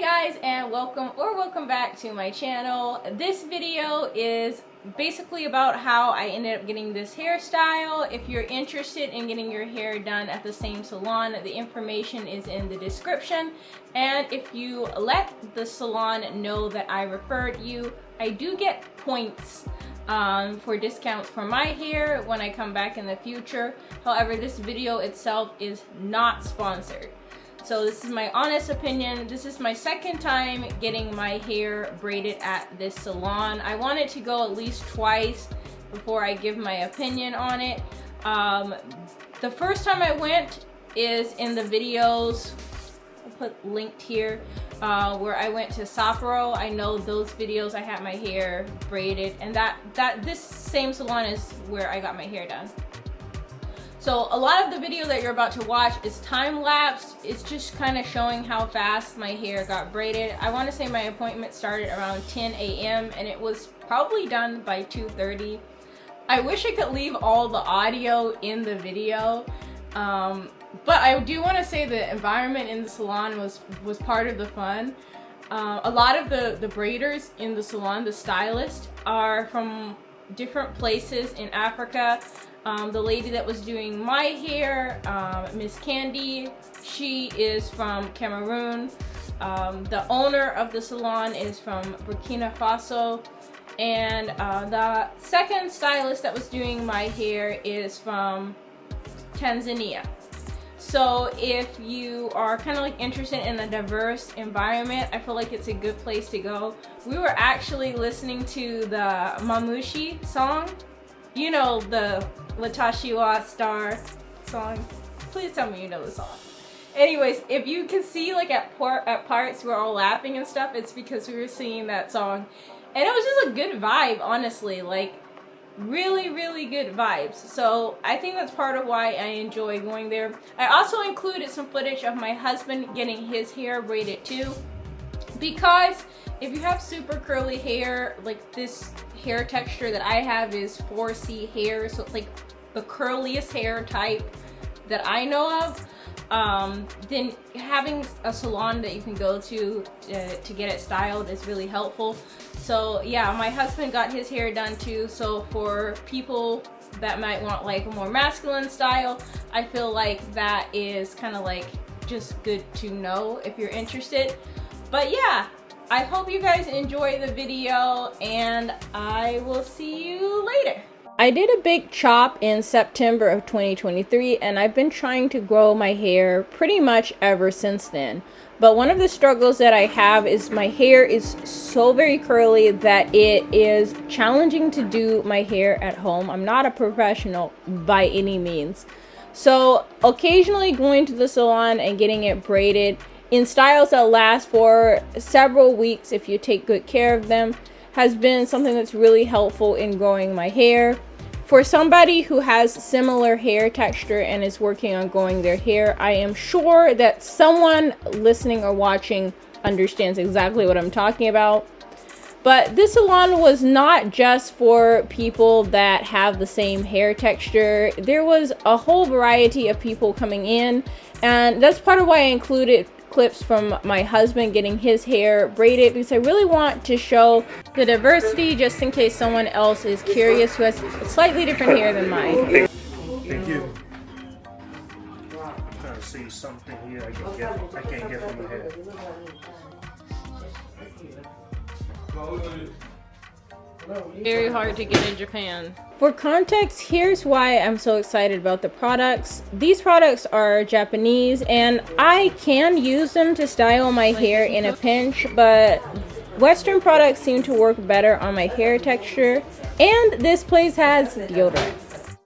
guys, and welcome back to my channel. This video is basically about how I ended up getting this hairstyle. If you're interested in getting your hair done at the same salon, the information is in the description. And if you let the salon know that I referred you, I do get points for discounts for my hair when I come back in the future. However, this video itself is not sponsored. So this is my honest opinion. This is my second time getting my hair braided at this salon. I wanted to go at least twice before I give my opinion on it. The first time I went is in the videos, I'll put linked here, where I went to Amaroo. I know those videos I had my hair braided, and this same salon is where I got my hair done. So a lot of the video that you're about to watch is time-lapsed. It's just kind of showing how fast my hair got braided. I want to say my appointment started around 10 a.m. and it was probably done by 2:30. I wish I could leave all the audio in the video, but I do want to say the environment in the salon was part of the fun. A lot of the braiders in the salon, the stylists, are from different places in Africa. The lady that was doing my hair, Miss Candy, she is from Cameroon. The owner of the salon is from Burkina Faso. And the second stylist that was doing my hair is from Tanzania. So if you are kind of like interested in a diverse environment, I feel like it's a good place to go. We were actually listening to the Mami song. You know, the Latashiwa Star song. Please tell me you know the song. Anyways, if you can see like at parts we're all laughing and stuff, it's because we were singing that song. And it was just a good vibe, honestly. Like, really, really good vibes. So I think that's part of why I enjoy going there. I also included some footage of my husband getting his hair braided too. Because if you have super curly hair, like this hair texture that I have is 4C hair, so it's like the curliest hair type that I know of, then having a salon that you can go to get it styled is really helpful. So yeah, my husband got his hair done too, so for people that might want like a more masculine style, I feel like that is kind of like just good to know if you're interested. But yeah, I hope you guys enjoy the video, and I will see you later. I did a big chop in September of 2023, and I've been trying to grow my hair pretty much ever since then. But one of the struggles that I have is my hair is so very curly that it is challenging to do my hair at home. I'm not a professional by any means. So occasionally going to the salon and getting it braided in styles that last for several weeks if you take good care of them has been something that's really helpful in growing my hair. For somebody who has similar hair texture and is working on growing their hair, I am sure that someone listening or watching understands exactly what I'm talking about. But this salon was not just for people that have the same hair texture. There was a whole variety of people coming in, and that's part of why I included clips from my husband getting his hair braided, because I really want to show the diversity just in case someone else is curious who has slightly different hair than mine. Thank you. I'm trying to see something here I can't get from my head. Very hard to get in Japan. For context, here's why I'm so excited about the products. These products are Japanese, and I can use them to style my hair in a pinch, but Western products seem to work better on my hair texture. And this place has deodorant.